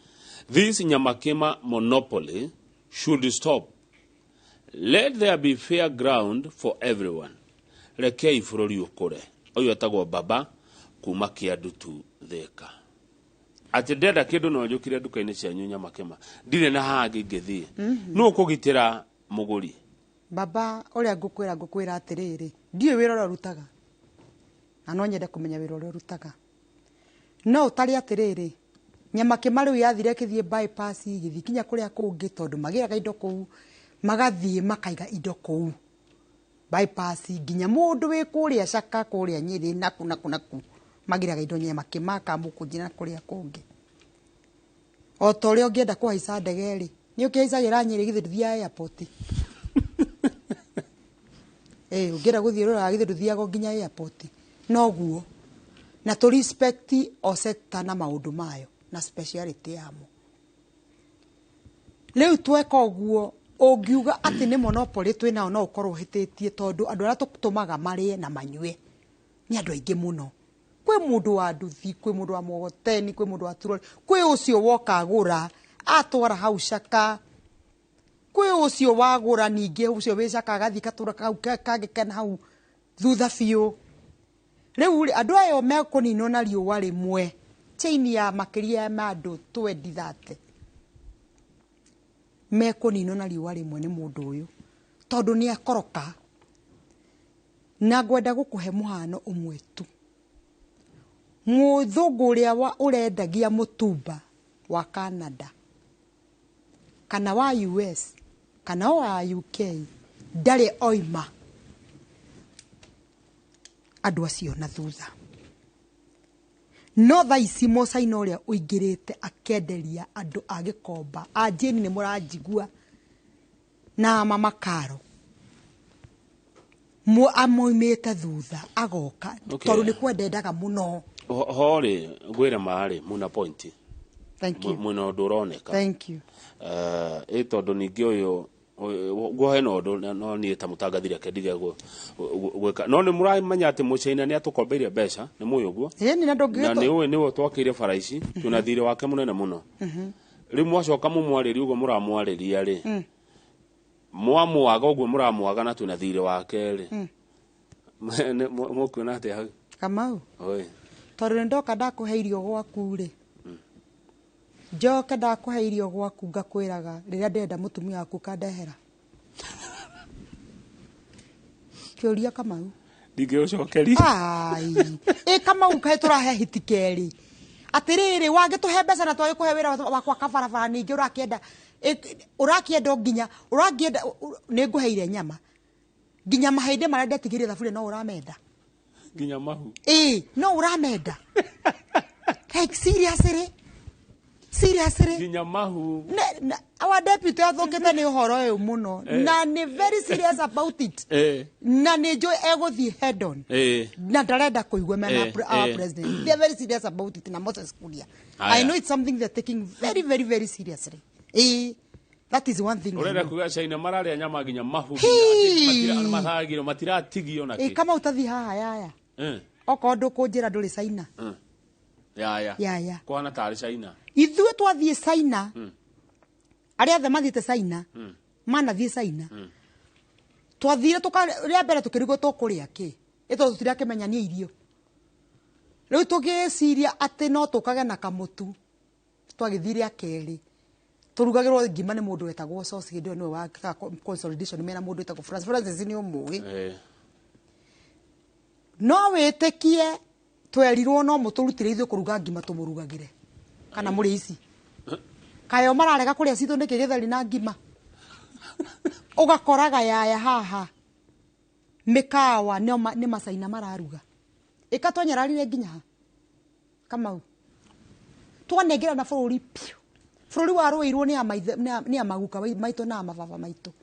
This Nyamakema monopoly should stop. Let there be fair ground for everyone. Rekei furori ukore. Oyo atagwo baba kuma Kiadu tu Thika. Ati ndenda kindu no njukire duka-ini cia Nyamakema ndire na hangi ngithie no kugitira muguri baba uria ngukwira atiriri ndiye wira ro rutaga na no nyende kumenya wira ro rutaga no utari atiriri Nyamakema riu yathire kithie bypass githi kinya kuria kungi tondu magiraga indo kuu magathie makaiga indo kuu bypass ginya mundu wi kuria Caka kuria Nyeri naku magiraga indo Nyamakema kamukujina kuria kungi otorio ngienda kuhaica ndegeri ni ukihaicagira Nyeri githi duthia airport ungira guthirura githi duthiago nginya airport noguo na to respect o sector na maundu mayo na speciality yamo leu tweka oguo ungiuga ati ni monopoly twinao no ukorwo hititie tondu andu ara tutumaga marie na manyue ni andu aingi muno kwe mundu wa nduthi kwe mundu wa mogoteni kwe mundu wa turori kwe ucio woka agura atwara hau Caka kwe ucio wagura ninge ucio wi Caka agathi katura kau kagikena hau thutha biu riu andu ayo mekunino na riuwa rimwe chaini ya makiria ma andu 20-30 mekunino na riuwa rimwe ni mundu uyu tondu ni akoroka na ngwenda gukuhe muhano umwe tu muthungu uria urendagia mutumba wa Canada kana wa US kana wa UK ndari oima andu acio na thutha no thaici Musaina uria uingirite akenderia andu agikomba ajeni ni muranjigua na mamakaro amoimite thutha agoka tondu ni kwendendaga muno hori gwira mari muna point. Thank you. Muno nduroneka. Thank you. Tondu ningi uyu guhe no no ni ta mutangathire kendige gweka no ni muramenya ati Musaina ni atukombeire mbeca ni muyo guo ni na ndongi na ni uwe ni wo twakire faraici tuna thire wake munene muno rimu acoka mumwariri ugo muramwariria ri mwamuaga ugo muramwaga na tuna thire wake ri mukwina ati hau Kamau oi tondu ndoka ndakuhe irio gwaku ri njoke ndakuhe irio gwaku ngakwiraga riria ndenda mutumia waku kandehera kiuria Kamau ndige ucokeri Kamau kae turahe hitikeri atiriri wangituhe mbeca na twagikuhe wira wakwa kabarabara ningi urakienda nginya urakienda ninguheire nyama nginya mahinde maria ndetigirie thaburia no uramenda nginya mahu no uramenda like seriously Ginya mahu. Our deputy athokete ni uhoro uyu muno na ni very serious about it na ni jo egothi head on na ndarenda kuigwa mena our president they are very serious about it na Moses Kuria. I know it's something they're taking very very very seriously. That is one thing. Urenda kuga China marare nyama ginya mahu matira matiratigio na ki. Kama utathi haha yaya. Oko ndukunjira nduri China. Yaya. Kwana tari China. Ithuĩ twathie China. Aria othe mathiĩte China. Manathie China. Twathire ria mbere tukirigwo tukuria ki. Ito tutirakimenya irio. Riu tugiciria ati no tukage na kamutu. Twagithire akeri. Turugagirwo ngima ni mundu wetagwo sauce ndio no wa consolidation mena mundu wetagwo Francis ni umui. No wetikie twerirwo no muturutire ithuĩ kuruga ngima tumurugagire. Kana muri ici. Kayo mararega kuria cithu ndike githeri na ngima. Ugakoraga yaya haha. Mikawa ni macaina mararuga. Ikatonyararire nginya ha. Kamau. Twanengera na bururi piu. Bururi waruirwo ni amaguka maito na mababa maito.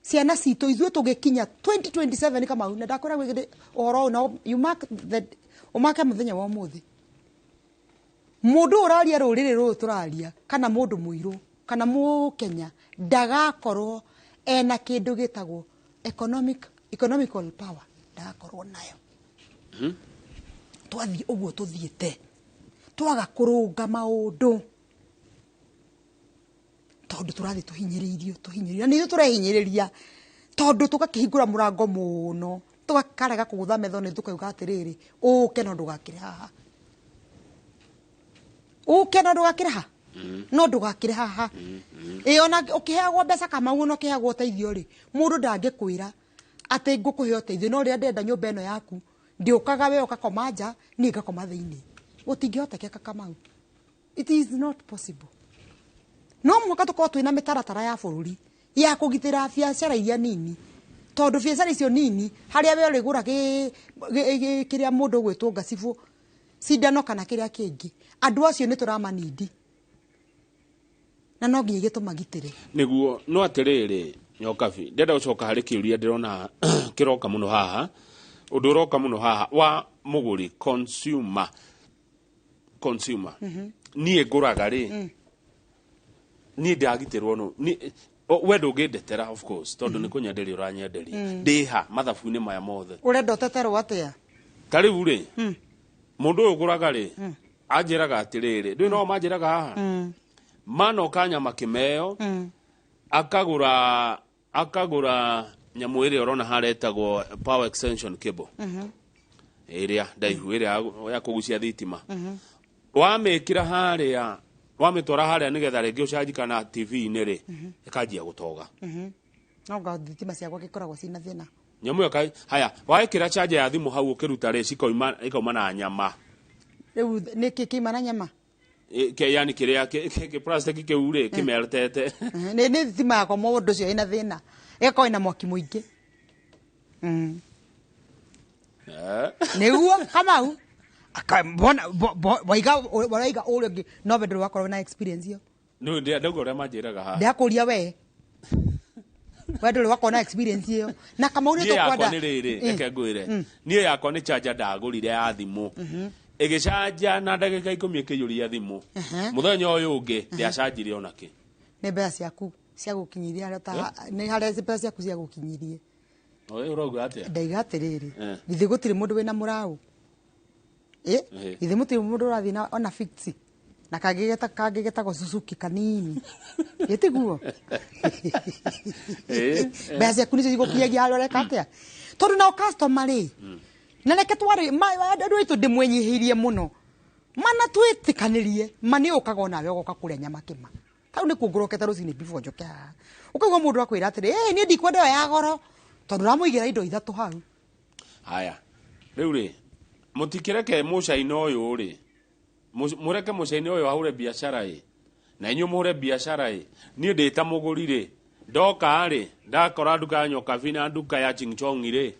Ciana citũ ithuĩ tũgĩkinya 2027 Kamau na ndakora gwĩkĩrĩ oro na you mark the umake muthenya wa mũthĩ. Mundu uraria rũrĩrĩ rũrũ tũraria kana mundu muiru kana Kenya ndagakorwo ena kindu gitagwo economical power ndagakorwo nayo. Twathi uguo tuthiete twaga kurunga maundu tondu turathi tuhinyiririo ni turehinyiriria tondu tukakihingura murango muno tugakarega kugutha metho ni tukauga atiriri uke no ndugakire haha no ndugakire haha ona ukiheagwo mbeca Kamau no kiheagwo uteithio ri mundu ndangikwira ati ngukuhe uteithio no ria ndenda nyumba eno yaku ndiukaga we ukakoma nja ni ngakoma thiini gutingihoteka Kamau. It is not possible. No mwaka tuko twina mitaratara ya bururi ya kugitira biacara iria nini tondu biacara icio nini haria we urigura kiria mundu gwitwo ngacibũ cindano kana kiria kingi andu acio ni turamanindi na no nginya gitumagitire niguo no atiriri Nyokabi ndenda gucoka hari kiuria ndirona kiroka muno haha undu uroka muno haha wa muguri consumer nie nguraga ri ni ndagitirwo no ni wendo ngindetera of course tondu ni kunyenderia uranyenderia ndiha mathabu-ini maya mothe urenda uteterwo atia tariu ri mundu uyu nguraga ri anjiraga atiriri ndui no manjiraga haha mano kanyama kimeo akagura nyamu iri urona haretagwo power extension cable iria ndaihu iria ya kugucia thitima wamekira haria wamitwara haria nigetha ringi ucanjika na TV-ini ri ikanjia gutoga no ga thitima ciakwa gikoragwo cina thina nyamu yakai haya waikira charger ya thimu hau ukiruta ri ikauma na nyama riu niki kiima na nyama yani kiria ki plastic ki ure kimertete ni thitima yakwa mundu cio ina thina eko ina mwaki muingi niguo Kamau akambona waiga uri no vendu wakorwo na experience iyo no ndauga uria manjiraga haha ndakuria we wendu wakorwo na experience iyo na Kamau ni tukwenda ni riri reke ngwire nie yakwa ni charger ndagurire ya thimu igicanja na ndagika 10 ikiyuria thimu muthenya uyu ungi ndiachanjire onaki ni mbeca ciaku cia gukinyiria hata ni haria mbeca ciaku cia gukinyirie oe urogu atia ndaiga atiriri githi gutire mundu wina murau githi mutire mundu urathi na ona fixi na kangigeta Suzuki kanini itiguo mbeca ciaku nicio cigukinyagia haria ureka atia tondu na customer ri na reke twari andu aitu ndimwenyihirie muno mana twitikaniririe mani ukaga nawe ugoka kuria nyama kima kau ni kungurokete rucini before njoke haha ukaigua mundu akwira atiri ni ndikwenda yo ya goro tondu ramuigira indo ithatu hau haya riu ri mutikireke mucaina uyu ri mureke mucaina uyu ahure biashara ri na inyu muhure biashara ri ni ndita muguri ri ndoka ri ndakora nduka Nyokabi na nduka ya Chingchong ri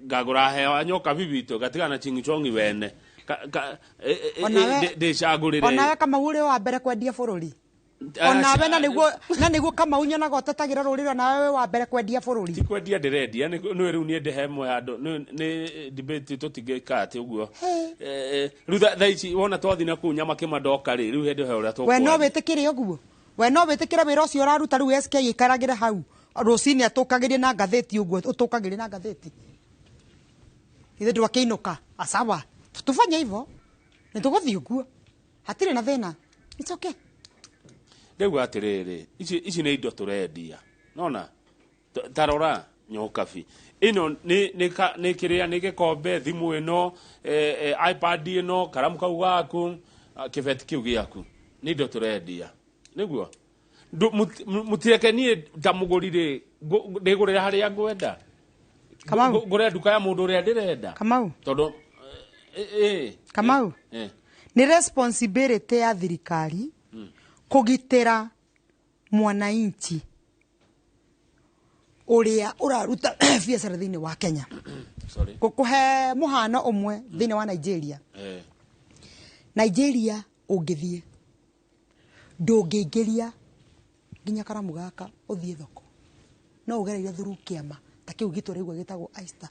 ngagura hewa Nyokabi bitu gatigana Chingchong wene ndicagurire onawe kama uri wa mbere kwendia bururi onawe na niguo kama unyonaga otetagira ruriro nawe wa mbere kwendia bururi ti kwendia ndirendia ni riu ni ndehe mwe andu ni debate tutigeka ati uguo riu tha ici wona twathi na ku nyama kimandoka ri riu hende he uria tukwa we no witikire uguo we no witikire wira ucio uraruta riu SK ikaragire hau rucini atukagirie na ngatheti uguo utukagirie na ngatheti ithe ndwakiinuka asawa tufanye hivyo nituguthii uguo hatire na thina it's okay ndegwa atiriri ici ni indo turendia nona tarora nyokabi ino ni kiria ni gikombe thimu ino iPad ino karamu kau gaku kibeti kiu giaku ni indo turendia niguo mutireke nie ndamugurire ndigurira haria ngwenda Kamau ngure nduka ya mundu uria ndirenda Kamau tondu Kamau ni responsibility ya thirikari kugitira mwananchi uria uraruta biacara thiini wa Kenya kukuhe muhano umwe thiini wa Nigeria Nigeria ungithie ndungiingiria nginya karamu gaka uthie thoko no ugereire through kiama ta kiu gitu rigwa gitagwo Easter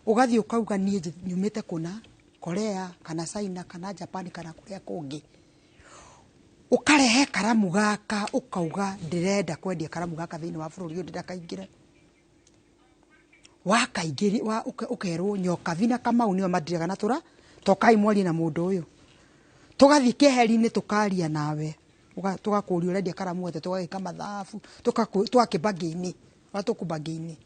ugathie ukauga nie nyumite kuna Korea kana China kana Japan kana kuria kungi ukarehe karamu gaka ukauga ndirenda kwendia karamu gaka thiini wa bururi ndira kaingire wakaingiri ukerwo nyoka vina kama unio madiraga na tura tokai mwali na mundu uyu tugathie keheri-ini tukaria nawe tugakuria urendia karamu wete tugagika mathabu twakibagi-ini watukubagi-ini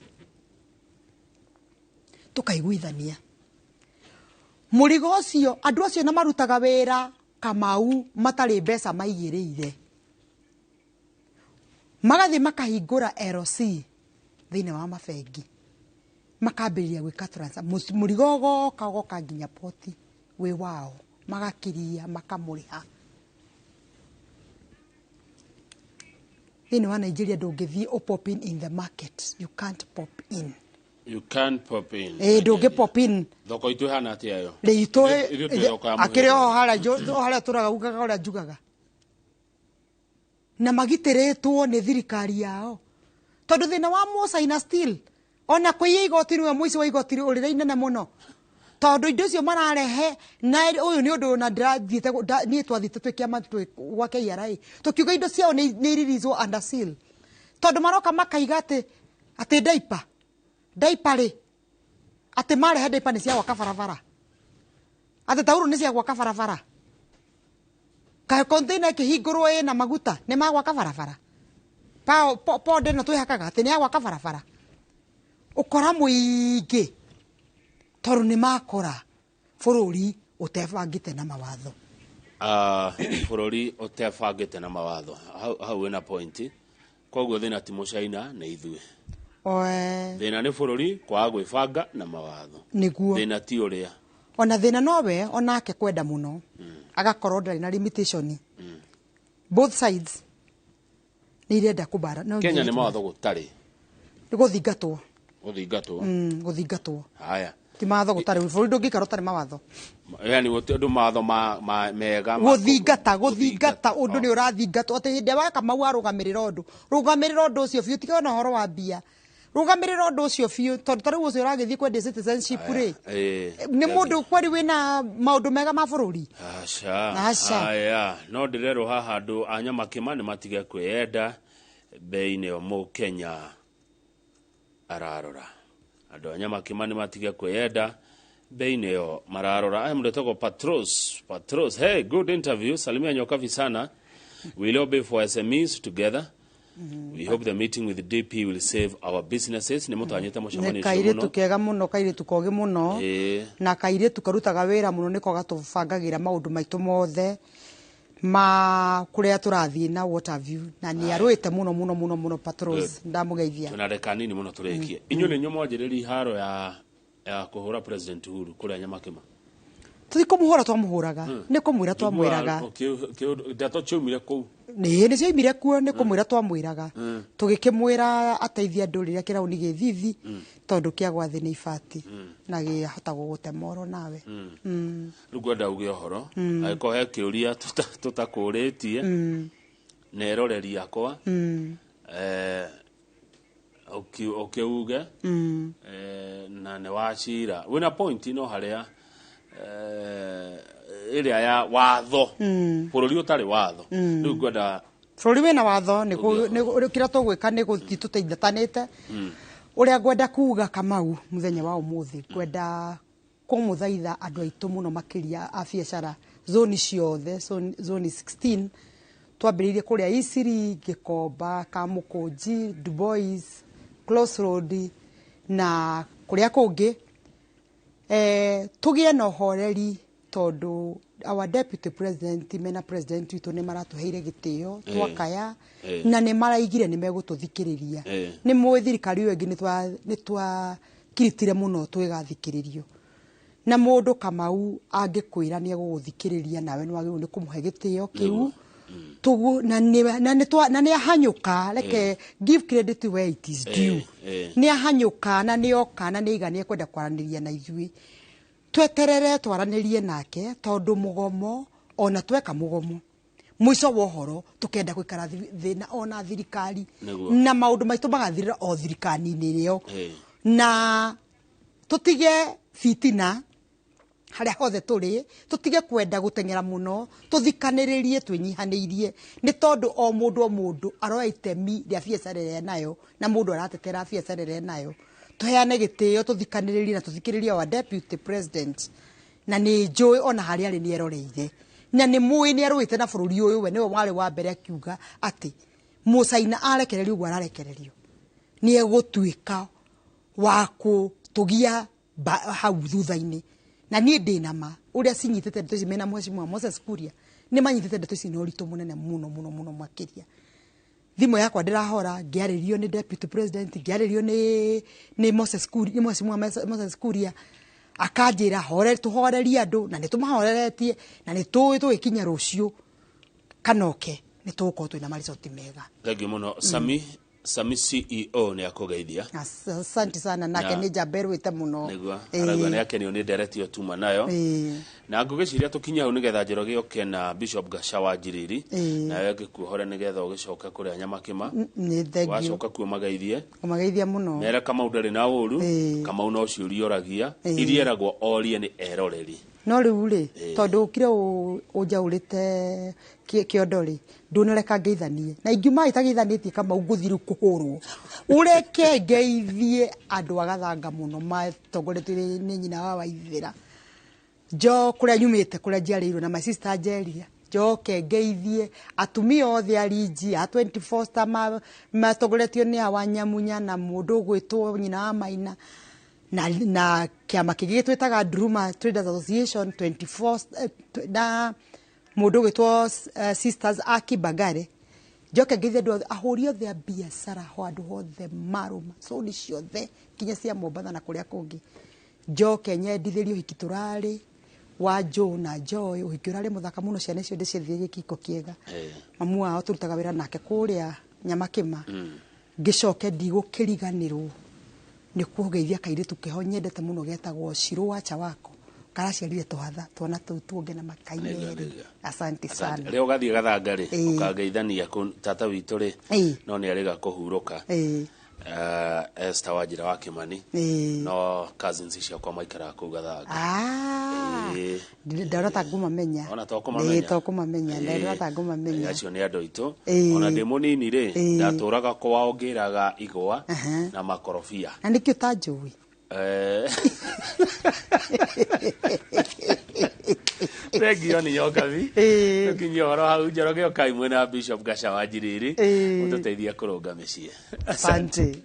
tukaiguithania murigo ucio andu acio na marutaga wira Kamau matari mbeca maigiriire magathi makahingura LC thiini wa mabengi makambiriria gwika transfer murigo goka nginya poti wi wao magakiria makamuriha thiini wa Nigeria ndungithie pop in the market you can't pop in ndungi pop in thoko itu hana atia yo riito akire o haria turaga ugaga uria njugaga na magitiritwo ni thirikari yao tondu thina wa Musaina still ona kwiya igoti niwe muici wa igoti urira inene muno tondu indo icio mararehe na uyu ni undu na ndirathiite nie twathite twikiama gwa KRA tukiuga indo ciao ni iririzwo under seal tondu maroka makaiga ati diaper ri ati marehe diaper ni cia gwaka barabara ati tauro ni cia gwaka barabara ka container kihingurwo na maguta ni magwaka barabara pa no twihakaga ati ni agwaka barabara ukora muingi toru ni makora bururi utebangite na mawatho bururi utebangite na mawatho hau wina point koguo thina ti Musaina na ithue thina ni bururi kwa gwibanga na mawatho niguo thina ti uria ona thina nowe onake kwenda muno agakorwo ndari na limitation both sides ni irenda kubara no Kenya ni mawatho gutari guthingatwo guthingatwo haya ti mawatho gutari bururi ndungikara utari mawatho yani undu mawatho mega guthingata undu ni urathingatwo ati hindi wa Kamau arugamirira undu ucio biu tiga na horo wa bia rugamirira undu ucio biu tondu tariu ucio uragithie kwendia citizenship ri ni mundu kwari wina maundu mega ma bururi haya no ndirero haha andu anyama kimani matige kwiyenda bei-ini o mu Kenya ararora andu anyama kimani matige kwiyenda bei-ini o mararora aya mletoko Patros hey good interview salimia nyokavi sana we lobby for SMEs together. We hope the meeting with the DP will save our businesses. Ni mutu anyete mushamanisho muno. Kairitu kega muno, kairitu koge muno. Na kairitu karutaga wira muno niko gatubangagira maundu maitu mothe ma kuria turathie na what have you. Na ni arwite muno Patros ndamugeithia. Tunareka nini muno turekie. Inyu ni nyomo ajiriri haro ya kuhura President Uhuru kuria Nyamakima. Tutikomuhora twamuhuraga ni kumwira twamwiraga ndato chumire ku ni cioimire kuo ni kumwira twamwiraga tugikimwira ateithia ndurire kirauni githithi tondu kia gwathi ni ifati na gihota gugutemoro nawe rugwenda uge ohoro aiko he kiuria tutakuritie neroreri yakwa ukiuge na ne wachira wina point no haria iria ya watho bururi utari watho riu ngwenda bururi wina watho ni kira tugwika ni guthi tuteithanite uria ngwenda kuuga Kamau muthenya wa umuthi ngwenda kumuthaitha andu aitu muno makiria a biacara zone ciothe zone 16 twambiririe kuria Isiri Gikomba Kamukunji Dubois Crossroad na kuria kungi tugie na horeri tondu our deputy president mena president witu ni maratuheire gitio twakaya na ni maraigire ni megututhikiriria ni muthirikari wengi ni twa kiritire muno twigathikiririo na mundu Kamau angikwira ni eguguthikiriria nawe ni wagirwo ni kumuhe gitio kiu tugu na ni ahanyuka like give credit where it is due ni ahanyuka na ni oka na ni iganie kwenda kwaraniria na ithui tweterere twaranirie nake tondu mugomo ona tweka mugomo mwiso wa horo tukenda gwikara thina ona thirikari na maundu maitu magathirira o thirikani nirio na tutige fitina haria hothe turi tutige kwenda gutengera muno tuthikaniririe twinyihaniririe ni tondu o mundu aroa itemi ria biacara ria nayo na mundu aratetera biacara ria nayo tuheane gitio tuthikaniririe na tuthikiririe wa deputy president na ni njui ona haria ari ni eroreire na ni mui ni arwite na bururi uyu we ni wari wa mbere akiuga ati musaina arekererio gwa arekererio ni egutuika wa kutugia hau thutha-ini na ni ndinama uria cinyitete ndeto ici mena mheshimiwa Moses Kuria ni manyitete ndeto ici no ritu munene muno makiria thimo yakwa ndirahora ngiaririo ni deputy president ngiaririo ni Moses Kuria ni mheshimiwa Moses Kuria akanjira tuhorerie andu na nitumahoreretie na nitugikinya rucio kanoke nituko twina marisoti mega thagi muno Sami CEO ni akugeithia asante sana nake ni jaberu ite muno nigwa aragwa yake ni directio tuma nayo na ngugiciria tukinya hu nigetha Njoroge oke na Bishop Gashawa Njiriri na yake kuhora nigetha ugicoka kuri Nyamakima ni thegio wacoka kuo magaithia muno mera kama udari na uru kama uno ciuri oragia irieragwo orie ni eroreri no riu ri tondu ukire ujaurite kiondori ndunareka ngeithanie na ingiuma itageithanitie kama unguthiru kuhurwo ureke ngeithie andu agathanga muno matongoretio ni nyina wa Waithira jo kuria nyumite kuria njiarirwo na my sister Jeria joke ngeithie atumia othe ariji a 24 star matongoretio ni awanyamunya na mundu gwitwo nyina wa Maina na kiama kigi twitaga Druma Traders Association 24 na mundu gwitwo sisters Akibagare joke ngeithie andu ahuri othe a biacara ho andu hothe maruma so ni ciothe kinya cia Mombatha na kuria kungi joke nyendithirio hikiturari wa Jo na Joy uhikirari muthaka muno ciana icio ndicithie gikiko kiega mamu wao turutaga wira nake kuria Nyamakima ngicoke ndigukiriganirwo ni kugeithia kairitu keho nyendete muno getagwo Shiro wacha wako karaciarire tuhatha twana tuonge na makaineri asante sana leo gathie gathangari ukageithania tata witu ri no ni ariga kuhuruka Esther Wajira wa Kimani no cousins icio kwa maikara ku gathanga ndarata ngumamenya ona tokumamenya ndarata ngumamenya acio ni andu itu ona ndi munini ri ndaturaga kwao ngiraga igwa na makorofia na nikio tanjui Regio ni yokavi tukinyoro hau Njoroge okai mwena Bishop Gashawa Njiriri ututeithia kurunga micii asante